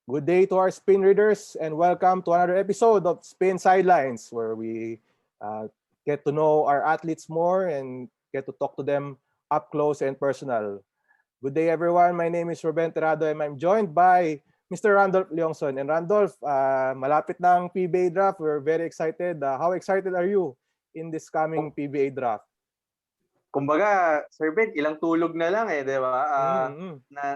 Good day to our spin readers and welcome to another episode of Spin Sidelines where we get to know our athletes more and get to talk to them up close and personal. Good day everyone, my name is Ruben Terrado and I'm joined by Mr. Randolph Leongson. And Randolph, malapit na ang PBA draft. We're very excited. How excited are you in this coming PBA draft? Kumbaga, Sir Ben, ilang tulog na lang di ba?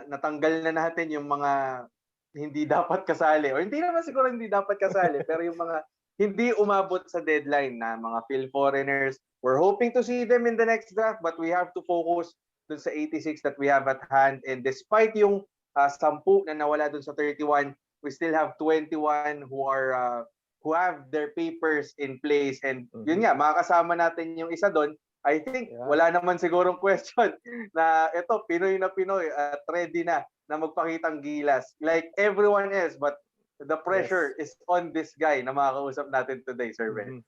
Natanggal na natin yung mga hindi dapat kasali. O hindi naman siguro hindi dapat kasali, pero yung mga hindi umabot sa deadline na mga Phil foreigners. We're hoping to see them in the next draft, but we have to focus dun sa 86 that we have at hand. And despite yung 10 na nawala dun sa 31, we still have 21 who have their papers in place. And yun nga, makakasama natin yung isa doon. I think wala naman sigurong question na ito, Pinoy na Pinoy at ready na magpakitang gilas. Like everyone else, but the pressure is on this guy na makakausap natin today, Sir Ben.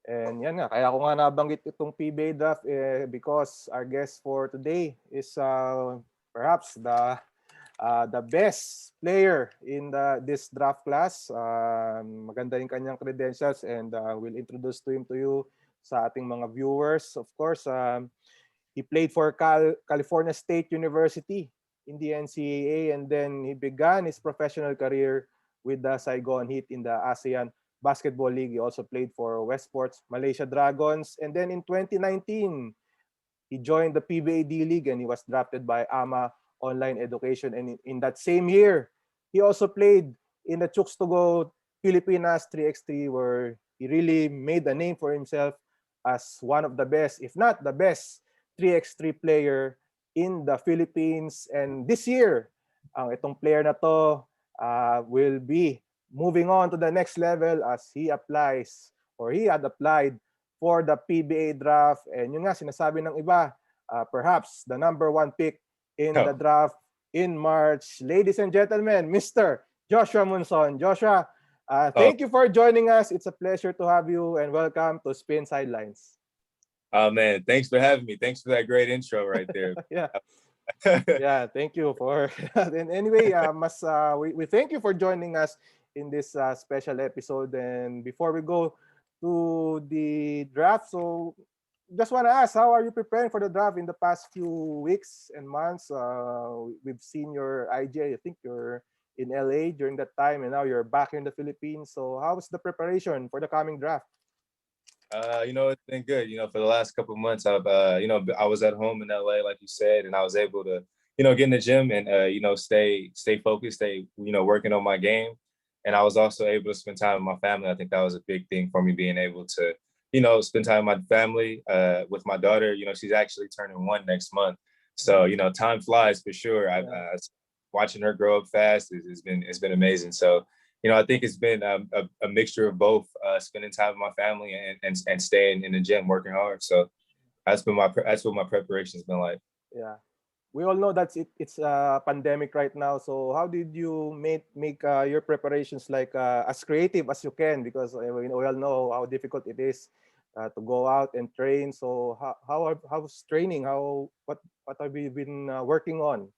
And yan nga, kaya ako nga nabanggit itong PBA draft because our guest for today is perhaps the best player in this draft class. Maganda yung kanyang credentials and we'll introduce to you sa ating mga viewers. Of course, he played for California State University in the NCAA and then he began his professional career with the Saigon Heat in the ASEAN Basketball League. He also played for Westport's Malaysia Dragons. And then in 2019, he joined the PBA D-League and he was drafted by AMA Online Education. And in that same year, he also played in the Chooks to Go Pilipinas 3x3 where he really made a name for himself as one of the best, if not the best, 3x3 player in the Philippines. And this year, itong player na to will be moving on to the next level as he applies or he had applied for the PBA draft. And yun nga, sinasabi ng iba, perhaps the number 1 pick in the draft in March. Ladies and gentlemen, Mr. Joshua Munzon. Joshua, thank you for joining us. It's a pleasure to have you and welcome to Spin Sidelines. Oh man, thanks for having me. Thanks for that great intro right there. Yeah, thank you for and anyway, we thank you for joining us in this special episode. And before we go to the draft, so just want to ask, how are you preparing for the draft in the past few weeks and months? We've seen your IG. I think you're in LA during that time, and now you're back in the Philippines. So how's the preparation for the coming draft? It's been good. For the last couple of months, I've, I was at home in LA, like you said, and I was able to, get in the gym and, stay focused, stay, working on my game. And I was also able to spend time with my family. I think that was a big thing for me, being able to, spend time with my family, with my daughter. She's actually turning 1 next month. So, time flies for sure. Watching her grow up fast it's been amazing. So, I think it's been a mixture of both, spending time with my family and staying in the gym, working hard. So that's what my preparation's been like. Yeah, we all know that it's a pandemic right now. So how did you make your preparations like as creative as you can? Because we all know how difficult it is to go out and train. So how's training? What have you been working on?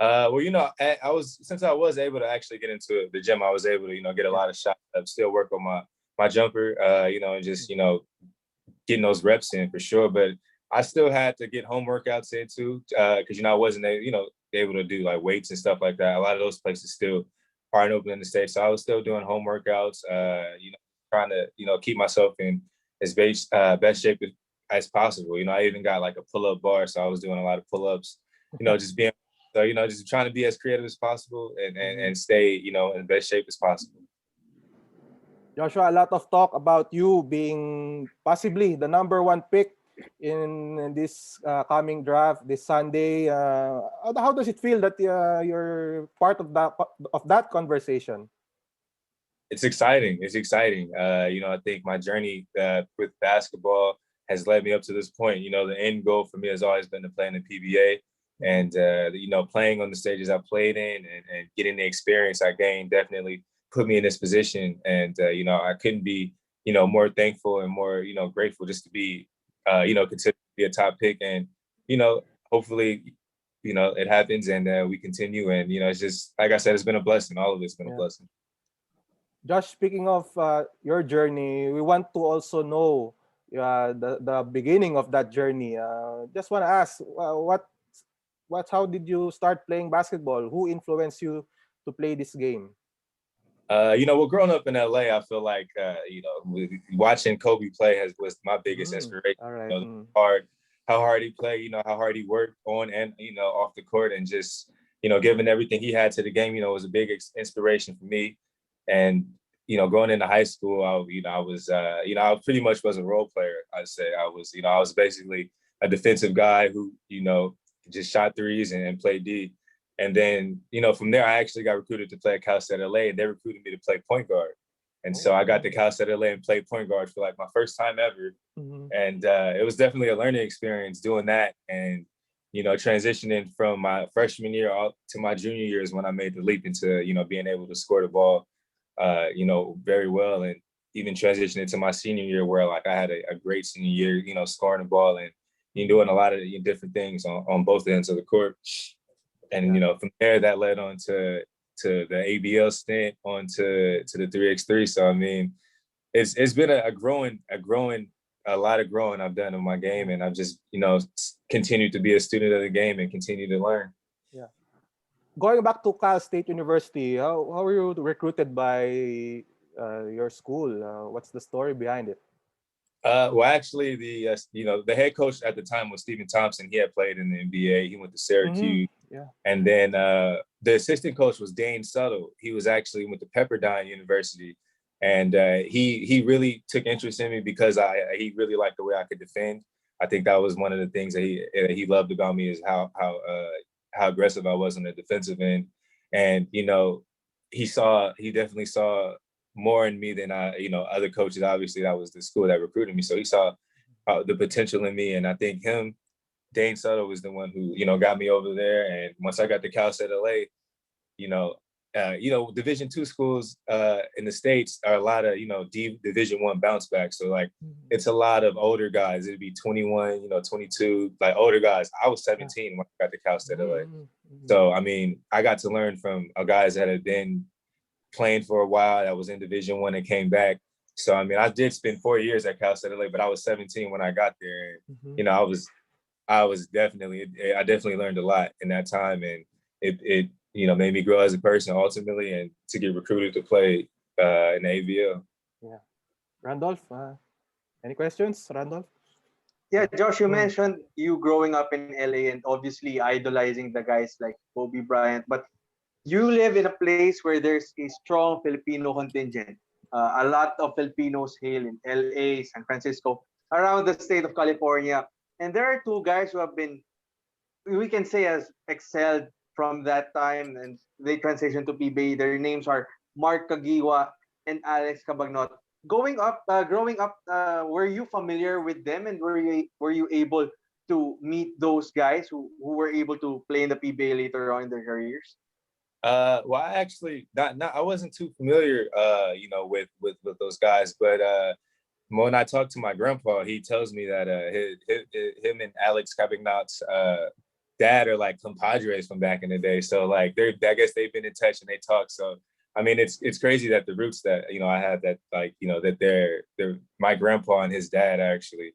Since I was able to actually get into the gym, I was able to, get a lot of shots. I still work on my jumper, and just, getting those reps in for sure. But I still had to get home workouts in too, because, I wasn't, able to do like weights and stuff like that. A lot of those places still aren't open in the States. So I was still doing home workouts, trying to, keep myself in as best shape as possible. I even got like a pull-up bar. So I was doing a lot of pull-ups, just being So, just trying to be as creative as possible and stay, in the best shape as possible. Joshua, a lot of talk about you being possibly the number 1 pick in this coming draft this Sunday. How does it feel that you're part of that conversation? It's exciting. I think my journey with basketball has led me up to this point. The end goal for me has always been to play in the PBA. And, playing on the stages I played in and getting the experience I gained definitely put me in this position. And, I couldn't be, more thankful and more, grateful just to be, considered to be a top pick. And, hopefully it happens, and we continue. And it's just like I said, it's been a blessing. All of it's been a blessing. Josh, speaking of your journey, we want to also know the beginning of that journey. Just want to ask, how did you start playing basketball? Who influenced you to play this game? Well, growing up in LA, I feel like watching Kobe play was my biggest inspiration. All right. How hard he played, how hard he worked on and off the court, and just giving everything he had to the game, was a big inspiration for me. And going into high school, I pretty much was a role player. I'd say I was basically a defensive guy who just shot threes and played D. And then from there, I actually got recruited to play at Cal State LA, and they recruited me to play point guard. And so I got to Cal State LA and played point guard for like my first time ever. And it was definitely a learning experience doing that, and transitioning from my freshman year to my junior year is when I made the leap into being able to score the ball very well, and even transitioning to my senior year where like I had a great senior year, scoring the ball and doing a lot of different things on both ends of the court. And from there that led on to the ABL stint, on to the 3x3. So I mean, it's been a lot of growing I've done in my game, and I've just continued to be a student of the game and continue to learn. Yeah. Going back to Cal State University, how were you recruited by your school? What's the story behind it? Well, actually, the head coach at the time was Stephen Thompson. He had played in the NBA. He went to Syracuse. Yeah. And then the assistant coach was Dane Suttle. He was actually went to Pepperdine University, and he really took interest in me because he really liked the way I could defend. I think that was one of the things that he loved about me, is how aggressive I was on the defensive end. And he definitely saw more in me than other coaches. Obviously, that was the school that recruited me, so he saw the potential in me. And I think Dane Suttle was the one who got me over there. And once I got to Cal State LA, Division II schools in the States are a lot of Division I bounce back. So like it's a lot of older guys. It'd be 21, 22, like older guys. I was 17 when I got to Cal State LA. So I mean, I got to learn from guys that had been playing for a while, that was in Division I and came back. So I mean, I did spend 4 years at Cal State LA, but I was 17 when I got there. And, I definitely learned a lot in that time, and it made me grow as a person ultimately, and to get recruited to play in the ABL. Yeah. Randolph, any questions, Randolph? Yeah, Josh, you mentioned you growing up in LA and obviously idolizing the guys like Kobe Bryant, but you live in a place where there's a strong Filipino contingent. A lot of Filipinos hail in LA, San Francisco, around the state of California. And there are two guys who have been, we can say, has excelled from that time, and they transitioned to PBA. Their names are Mark Kagiwa and Alex Cabagnot. Growing up, were you familiar with them, and were you able to meet those guys who were able to play in the PBA later on in their careers? Well, I actually I wasn't too familiar, with those guys, but when I talk to my grandpa, he tells me that him and Alex Cabagnot's dad are like compadres from back in the day. So like I guess they've been in touch and they talk. So I mean, it's crazy that the roots that I have, that like that they're my grandpa and his dad actually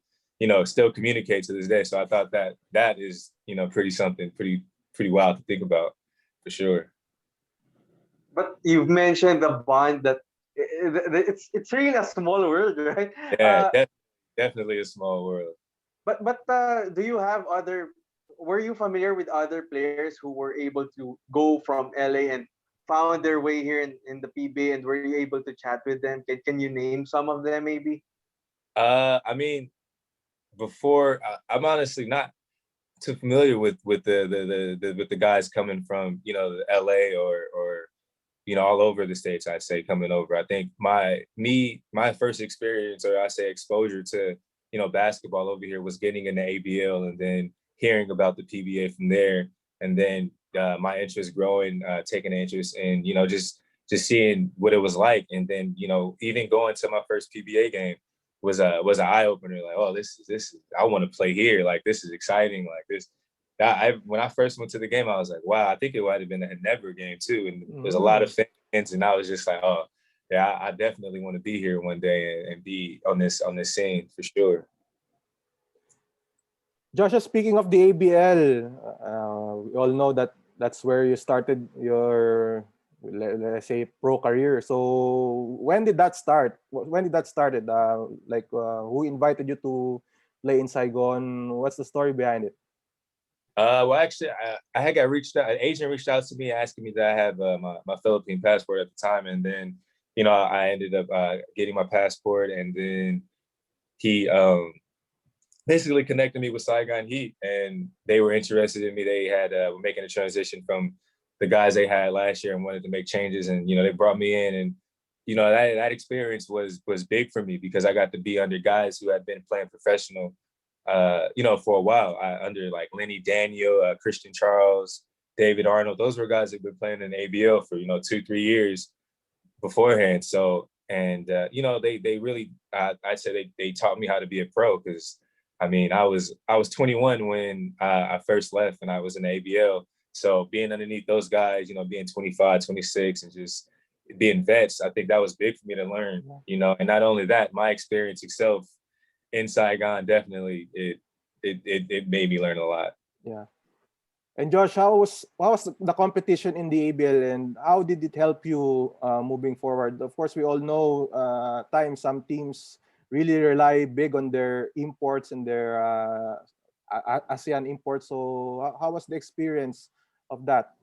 still communicate to this day. So I thought that is pretty wild to think about, for sure. But you've mentioned the bond that it's really a small world, right? Yeah, definitely a small world. But do you have were you familiar with other players who were able to go from LA and found their way here in the PBA, and were you able to chat with them? Can you name some of them maybe? I mean, before I'm honestly not too familiar with the guys coming from LA or all over the States. I'd say coming over. I think my first experience, or I say exposure to basketball over here, was getting in the ABL and then hearing about the PBA from there, and then my interest growing, taking an interest in just seeing what it was like, and then even going to my first PBA game was an eye opener. Like, oh, this is I want to play here. Like, this is exciting. Like this, when I first went to the game, I was like, wow, I think it might have been a never game too. And there's a lot of fans, and I was just like, oh, yeah, I definitely want to be here one day and be on this scene for sure. Joshua, speaking of the ABL, we all know that that's where you started your, let's say, pro career. So when did that start? When did that started? Who invited you to play in Saigon? What's the story behind it? Well, actually, I had got reached out. An agent reached out to me asking me that I have my Philippine passport at the time, and then I ended up getting my passport, and then he basically connected me with Saigon Heat, and they were interested in me. They had were making a transition from the guys they had last year and wanted to make changes, and they brought me in, and that experience was big for me because I got to be under guys who had been playing professional for a while, under like Lenny Daniel, Christian Charles, David Arnold. Those were guys that had been playing in the ABL for 2-3 years beforehand. So, and they really, I'd say they taught me how to be a pro, because I mean, I was 21 when I first left and I was in the ABL. So being underneath those guys, being 25, 26, and just being vets, I think that was big for me to learn. And not only that, my experience itself in Saigon, definitely it made me learn a lot. Yeah. And Josh, how was the competition in the ABL, and how did it help you moving forward? Of course, we all know some teams really rely big on their imports and their ASEAN imports. So how was the experience of that?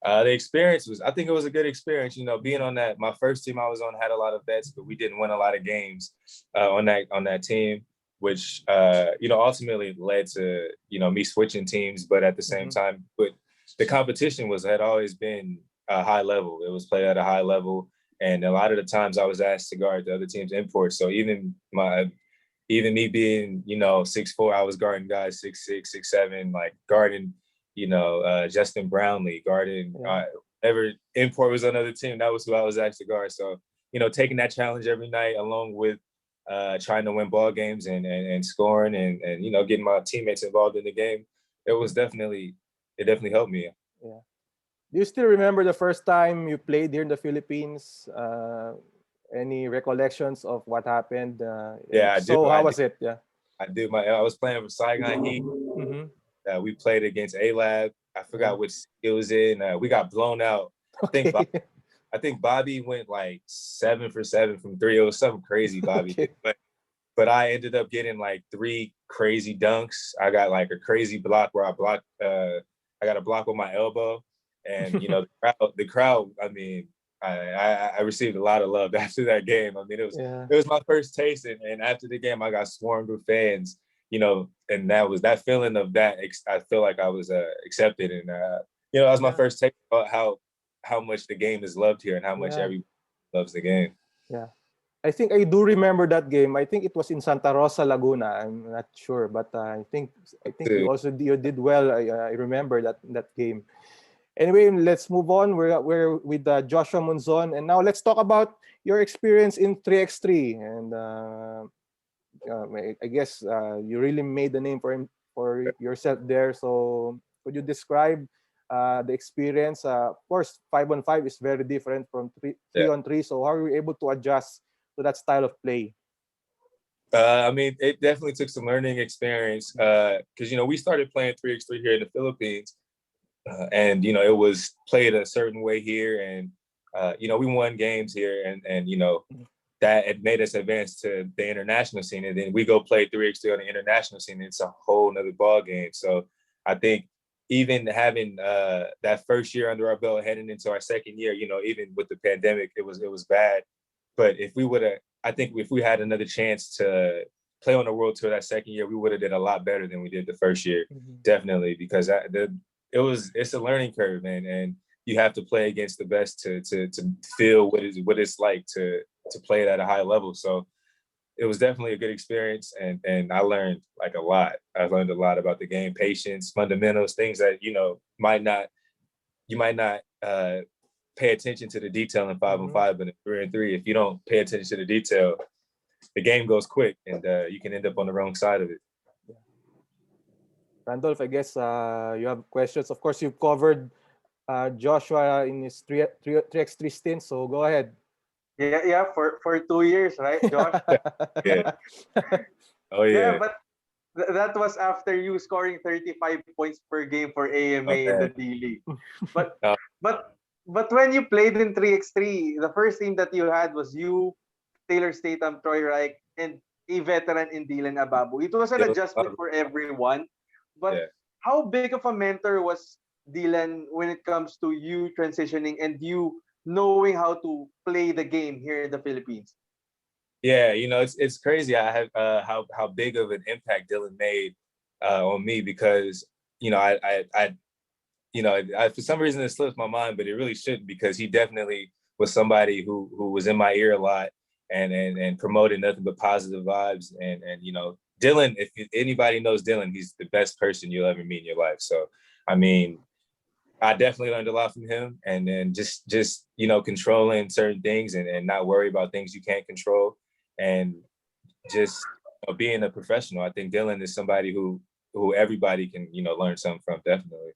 The experience I think it was a good experience. Being on my first team I was on had a lot of vets, but we didn't win a lot of games on that team, which ultimately led to me switching teams. But at the same time, but the competition had always been a high level. It was played at a high level, and a lot of the times I was asked to guard the other team's imports. So even me being 6'4", I was guarding guys 6'6", 6'7", like guarding Justin Brownlee, guarding whatever import was on another team. That was who I was asked to guard. So taking that challenge every night, along with trying to win ball games and scoring and getting my teammates involved in the game, it definitely helped me. Yeah. Do you still remember the first time you played here in the Philippines? Any recollections of what happened? Yeah, I do. So how was it? Yeah, I do. I was playing for Saigon Heat. We played against A-Lab. I forgot which it was in. We got blown out. Okay. I think Bobby went like 7 for 7 from 3. It was something crazy, Bobby. Okay. But I ended up getting like 3 crazy dunks. I got a crazy block where I got a block with my elbow, and the crowd. I mean, I received a lot of love after that game. I mean, it was my first taste, and after the game, I got swarmed with fans. And that was that feeling of that. I feel like I was accepted, and that was my first take about how much the game is loved here and how much everyone loves the game. Yeah, I think I do remember that game. I think it was in Santa Rosa, Laguna. I'm not sure, but I think you did well. I remember that game. Anyway, let's move on. We're with Joshua Munzon, and now let's talk about your experience in 3x3. And I guess you really made the name for yourself there. So could you describe the experience? Of course, 5-on-5 is very different from 3-on-3. So how are you able to adjust to that style of play? I mean, it definitely took some learning experience because we started playing 3x3 here in the Philippines, and it was played a certain way here, and we won games here, and that it made us advance to the international scene, and then we go play 3x3 on the international scene. It's a whole nother ball game. So I think even having that first year under our belt, heading into our second year, even with the pandemic, it was bad. But if we had another chance to play on the world tour that second year, we would have did a lot better than we did the first year, definitely, because it's a learning curve, man, and you have to play against the best to feel what it's like to play it at a high level. So it was definitely a good experience, and I learned like a lot. I learned a lot about the game, patience, fundamentals, things that you might not pay attention to the detail in 5-on-5, but in 3-on-3, if you don't pay attention to the detail, the game goes quick, and you can end up on the wrong side of it. Randolph, I guess you have questions. Of course, you've covered Joshua in his 3x3 stint, so go ahead. Yeah, for 2 years, right, Josh? Yeah. Oh Yeah, yeah. but that was after you scoring 35 points per game for AMA in Okay. the D-League. But Uh, but but when you played in 3x3, the first team that you had was you, Taylor Statham, Troy Reich, and a veteran in Dylan Ababu. It was an adjustment for everyone. But yeah. how big of a mentor was Dylan when it comes to you transitioning and you knowing how to play the game here in the Philippines? Yeah, it's crazy. I have how big of an impact Dylan made on me because for some reason it slips my mind, but it really shouldn't because he definitely was somebody who was in my ear a lot and promoted nothing but positive vibes and Dylan, if anybody knows Dylan, he's the best person you'll ever meet in your life. So I mean, I definitely learned a lot from him, and then just controlling certain things and not worry about things you can't control, and just being a professional. I think Dylan is somebody who everybody can learn something from, definitely.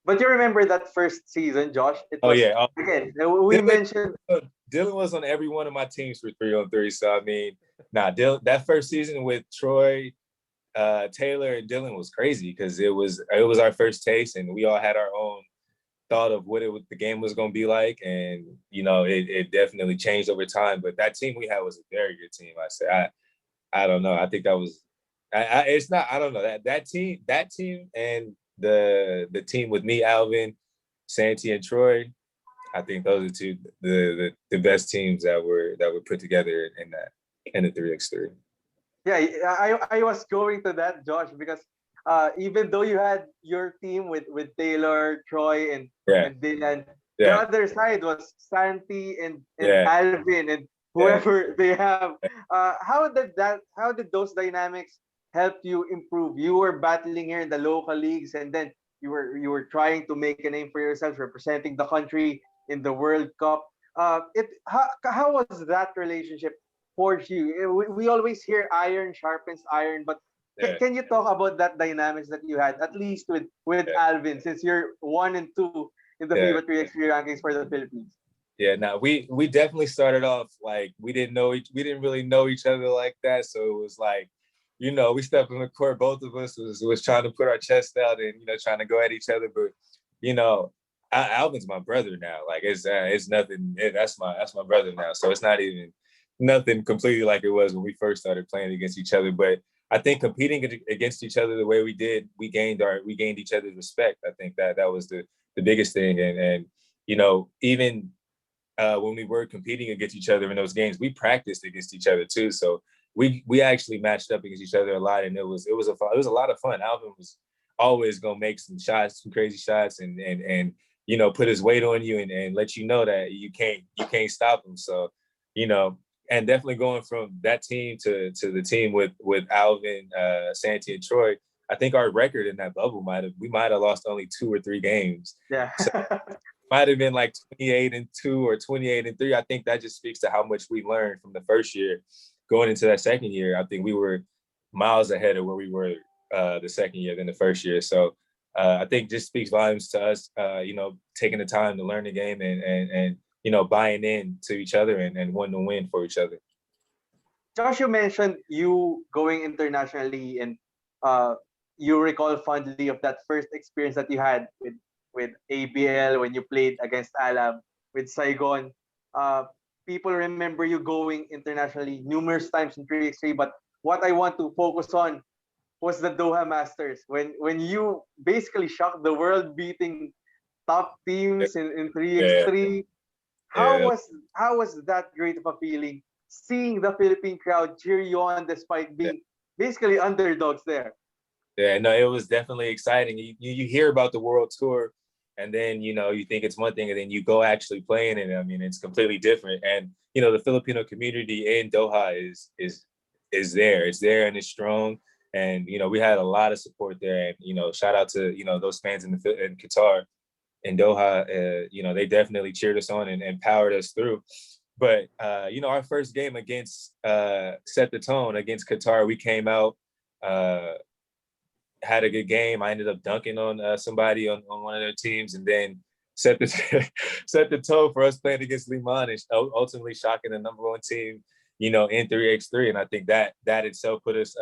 But you remember that first season, Josh? It Oh was, yeah, again, we Dylan, mentioned. Dylan was on every one of my teams for 3-on-3. So I mean, Dylan, that first season with Troy, Taylor, and Dylan was crazy because it was our first taste, and we all had our own thought of what the game was going to be like, and it definitely changed over time. But that team we had was a very good team. I don't know. I think that was. It's not. I don't know that team and the team with me, Alvin, Santi, and Troy. I think those are two the best teams that were put together in the 3x3. Yeah, I was going to that, Josh, because even though you had your team with Taylor, Troy, Yeah, and Dylan, the yeah, other side was Santi and yeah, Alvin and yeah. whoever they have. How did those dynamics help you improve? You were battling here in the local leagues, and then you were trying to make a name for yourselves, representing the country in the World Cup. How was that relationship forge you? We always hear iron sharpens iron, but Yeah, can you talk about that dynamics that you had, at least with yeah, Alvin, since you're 1 and 2 in the yeah. FIBA 3x3 rankings for the Philippines? Yeah, now we definitely started off like we didn't really know each other like that. So it was like, we stepped on the court, both of us was trying to put our chest out and trying to go at each other. But you know, Alvin's my brother now. Like it's nothing. That's my brother now. So it's not even nothing completely like it was when we first started playing against each other. But I think competing against each other the way we did, we gained each other's respect. I think that was the biggest thing. And even when we were competing against each other in those games, we practiced against each other too. So we actually matched up against each other a lot, and it was a lot of fun. Alvin was always gonna make some crazy shots, and put his weight on you and let you know that you can't stop him. So and definitely going from that team to the team with Alvin, Santi, and Troy. I think our record in that bubble we might have lost only 2 or 3 games. Yeah. So, might have been like 28-2 or 28-3. I think that just speaks to how much we learned from the first year. Going into that second year, I think we were miles ahead of where we were the second year than the first year. So I think just speaks volumes to us, taking the time to learn the game and buying in to each other and wanting to win for each other. Josh, you mentioned you going internationally, and you recall fondly of that first experience that you had with ABL when you played against Alab with Saigon. Uh, People remember you going internationally numerous times in 3x3, but what I want to focus on was the Doha Masters when you basically shocked the world, beating top teams in Yeah, 3x3. yeah, How was that great of a feeling, seeing the Philippine crowd cheer you on despite yeah. being basically underdogs there? Yeah, no, it was definitely exciting. You hear about the world tour, and then you think it's one thing, and then you go actually playing it. I mean, it's completely different. And the Filipino community in Doha is there. It's there and it's strong. And we had a lot of support there. And shout out to those fans in Qatar, in Doha. They definitely cheered us on and powered us through. But our first game against set the tone against Qatar, we came out. had a good game. I ended up dunking on somebody on one of their teams, and then set the set the tone for us playing against Liman, and ultimately shocking the #1 team, in 3x3. And I think that itself put us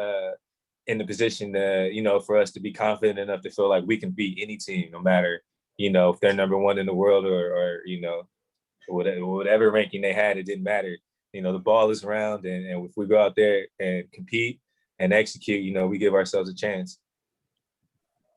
in the position to, for us to be confident enough to feel like we can beat any team, no matter, if they're #1 in the world or whatever ranking they had. It didn't matter. The ball is round, and if we go out there and compete and execute, we give ourselves a chance.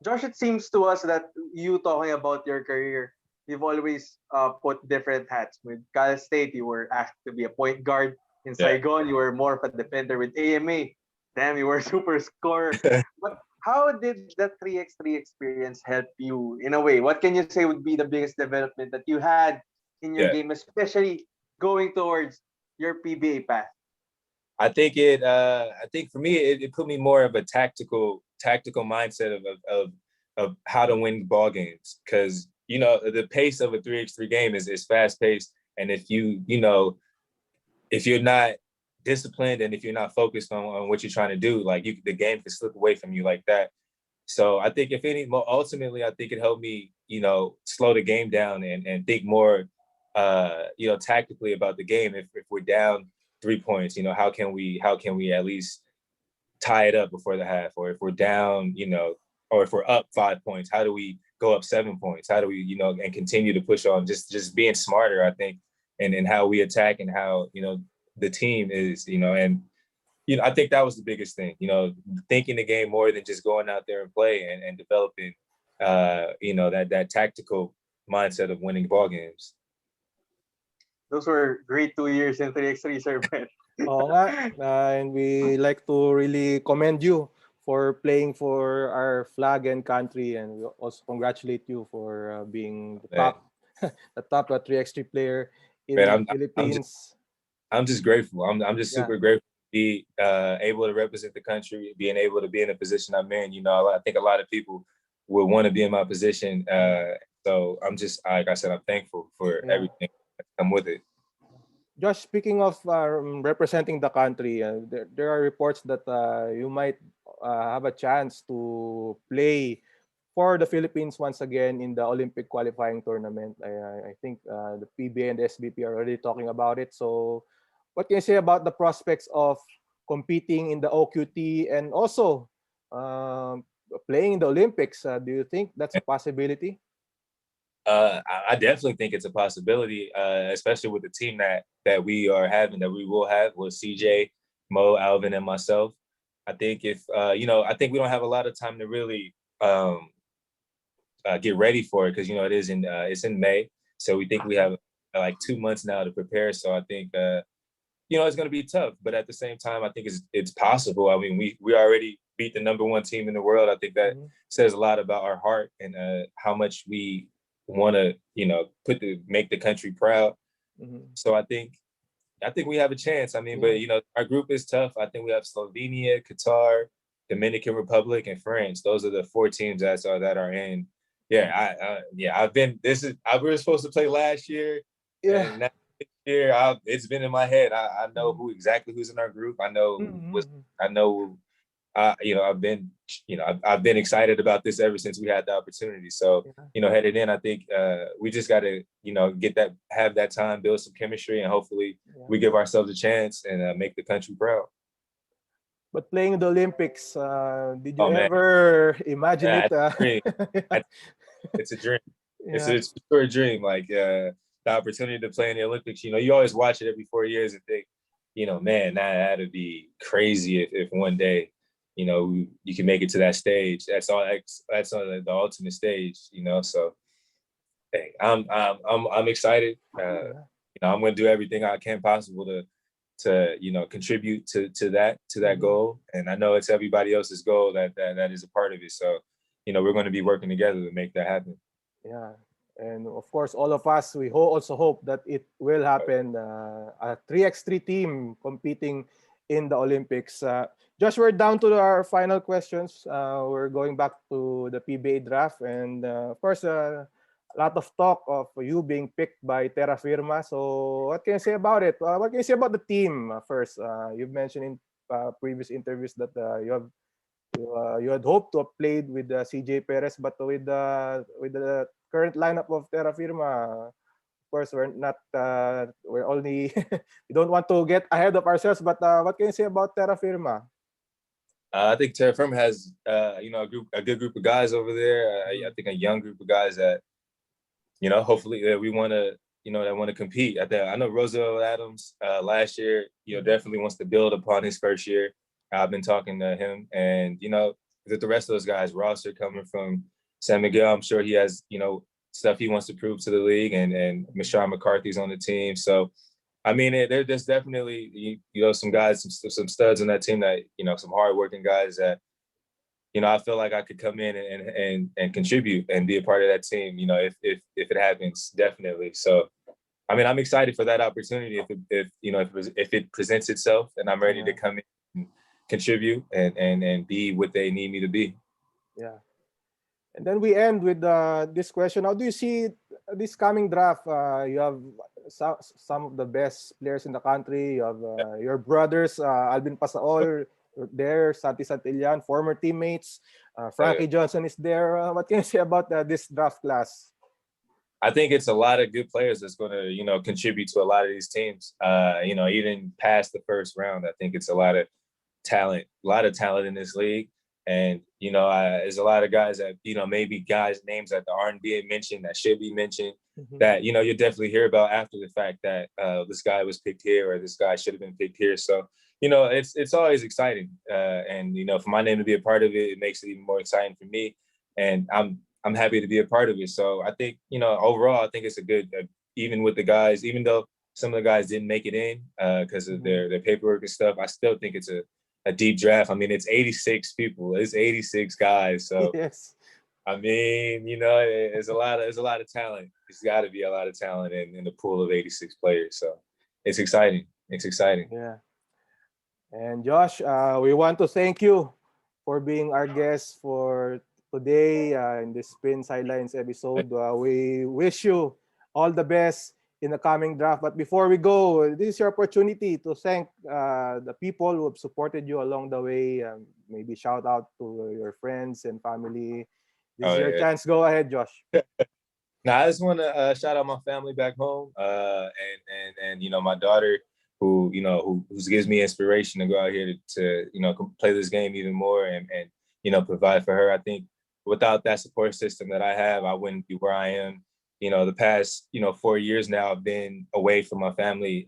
Josh, it seems to us that you talking about your career, you've always put different hats. With Cal State, you were asked to be a point guard. In Saigon, you were more of a defender. With AMA, damn, you were a super scorer. But how did that 3x3 experience help you in a way? What can you say would be the biggest development that you had in your game, especially going towards your PBA path? I think for me, it put me more of a tactical mindset of how to win ball games, because the pace of a 3x3 game is fast paced, and if if you're not disciplined and if you're not focused on what you're trying to do, like the game can slip away from you like that. So I think ultimately, I think it helped me, slow the game down and think more, tactically about the game. If we're down 3 points, how can we at least tie it up before the half? Or if we're down, or if we're up 5 points, how do we go up 7 points? How do we, and continue to push on? Just being smarter, I think, and how we attack and how, the team is, and I think that was the biggest thing, thinking the game more than just going out there and play and developing, that tactical mindset of winning ball games. Those were great 2 years in 3x3, Sir Ben. Oo nga, and we like to really commend you for playing for our flag and country, and we also congratulate you for being the top, the top 3x3 player in the Philippines. I'm just grateful. I'm just super grateful to be able to represent the country, being able to be in a position I'm in. I think a lot of people would want to be in my position. So I'm just, like I said, I'm thankful for everything that come with it. Josh, speaking of representing the country, there are reports that you might have a chance to play for the Philippines once again in the Olympic qualifying tournament. I think the PBA and the SBP are already talking about it. So what can you say about the prospects of competing in the OQT and also playing in the Olympics? Do you think that's a possibility? I definitely think it's a possibility, especially with the team that we are having, that we will have with CJ, Mo, Alvin, and myself. I think if I think we don't have a lot of time to really get ready for it, because it is it's in May, so we think we have like 2 months now to prepare. So I think it's going to be tough, but at the same time, I think it's possible. I mean, we already beat the #1 team in the world. I think that says a lot about our heart and how much we want to make the country proud. So I think we have a chance. I mean, but our group is tough. I think we have Slovenia, Qatar, Dominican Republic, and France. Those are the 4 teams that are in. I've been. I was supposed to play last year. And now this year, it's been in my head. I know who's in our group. I know I've been excited about this ever since we had the opportunity. So, headed in, I think we just got to, have that time, build some chemistry, and hopefully we give ourselves a chance and make the country proud. But playing the Olympics, did you ever imagine it? It's a dream. It's a dream. Like the opportunity to play in the Olympics. You always watch it every 4 years and think, man, that'd be crazy if one day, you can make it to that stage. That's on the ultimate stage. So hey, I'm excited. I'm going to do everything I can possible to contribute to that goal. And I know it's everybody else's goal that is a part of it. So, we're going to be working together to make that happen. Yeah. And of course, all of us, we also hope that it will happen. A 3x3 team competing in the Olympics. Josh, we're down to our final questions. We're going back to the PBA draft. And of course, a lot of talk of you being picked by Terra Firma. So what can you say about it? What can you say about the team first? You've mentioned in previous interviews that you You had hoped to have played with CJ Perez, but with the current lineup of Terra Firma, of course, we're only we don't want to get ahead of ourselves. But what can you say about Terra Firma? I think Terrafirma has a good group of guys over there. I think a young group of guys that hopefully we want to that want to compete. I know Roselle Adams last year definitely wants to build upon his first year. I've been talking to him, and with the rest of those guys, Rosser coming from San Miguel, I'm sure he has stuff he wants to prove to the league, and Michelle McCarthy's on the team. So I mean, there's definitely some guys, some studs on that team that some hardworking guys that I feel like I could come in and contribute and be a part of that team. If it happens, definitely. So I mean, I'm excited for that opportunity if it presents itself, and I'm ready to come in and contribute and be what they need me to be. Yeah. And then we end with this question. How do you see this coming draft? You have some of the best players in the country. You have your brothers, Alvin Pasaol, there, Santi Santillan, former teammates. Frankie Johnson is there. What can you say about this draft class? I think it's a lot of good players that's going to, contribute to a lot of these teams. Even past the first round, I think it's a lot of talent in this league. And, there's a lot of guys that, maybe guys' names that aren't being mentioned that should be mentioned that, you definitely hear about after the fact that this guy was picked here or this guy should have been picked here. So, it's always exciting. And, for my name to be a part of it, it makes it even more exciting for me. And I'm happy to be a part of it. So I think, overall, I think it's a good, even with the guys, even though some of the guys didn't make it in because of their paperwork and stuff, I still think it's a deep draft. I mean, it's 86 people. It's 86 guys. So yes. I mean, there's a lot of talent. There's got to be a lot of talent in the pool of 86 players. So it's exciting. It's exciting. Yeah. And Josh, we want to thank you for being our guest for today in this Spin Sidelines episode. We wish you all the best in the coming draft. But before we go, this is your opportunity to thank the people who have supported you along the way. Maybe shout out to your friends and family. This is your chance. Go ahead, Josh. Now, I just want to shout out my family back home, and my daughter, who gives me inspiration to go out here to play this game even more and provide for her. I think without that support system that I have, I wouldn't be where I am. The past 4 years now, I've been away from my family,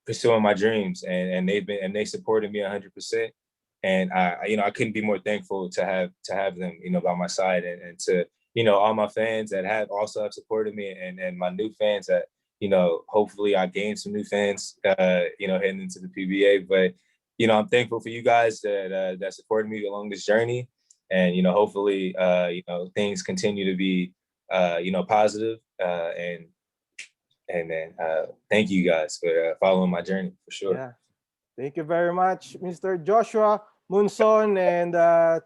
pursuing my dreams, and they supported me 100%. And I couldn't be more thankful to have them, by my side, and to all my fans that have supported me, and my new fans that hopefully I gained some new fans, heading into the PBA. But I'm thankful for you guys that supported me along this journey, and hopefully things continue to be positive, and then thank you guys for following my journey for sure. Yeah, thank you very much, Mr. Joshua Munzon, and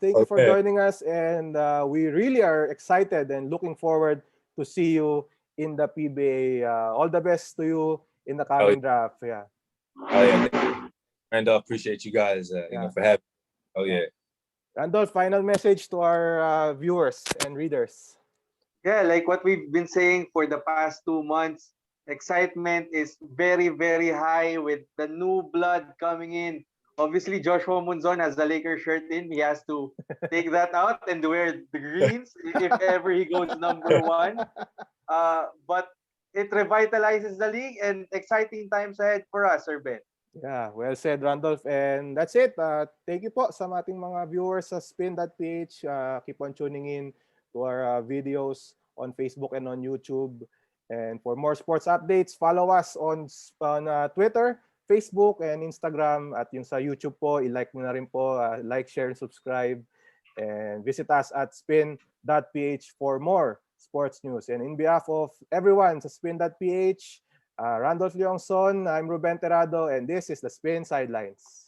thank you for joining us. And we really are excited and looking forward to see you in the PBA. All the best to you in the coming draft. Yeah. Randolph, appreciate you guys for having me. Oh yeah. Randolph, final message to our viewers and readers. Yeah, like what we've been saying for the past 2 months, excitement is very, very high with the new blood coming in. Obviously, Joshua Munzon has the Lakers shirt in. He has to take that out and wear the greens if ever he goes #1. But it revitalizes the league and exciting times ahead for us, Sir Ben. Yeah, well said, Randolph. And that's it. Thank you po sa ating mga viewers sa SPIN.PH. Keep on tuning in to our videos on Facebook and on YouTube. And for more sports updates, follow us on Twitter, Facebook, and Instagram. At yung sa YouTube po, i-like mo na rin po. Like, share, and subscribe. And visit us at SPIN.PH for more sports news. And in behalf of everyone sa SPIN.PH, Randolph Leongson, I'm Ruben Terrado, and this is the Spin Sidelines.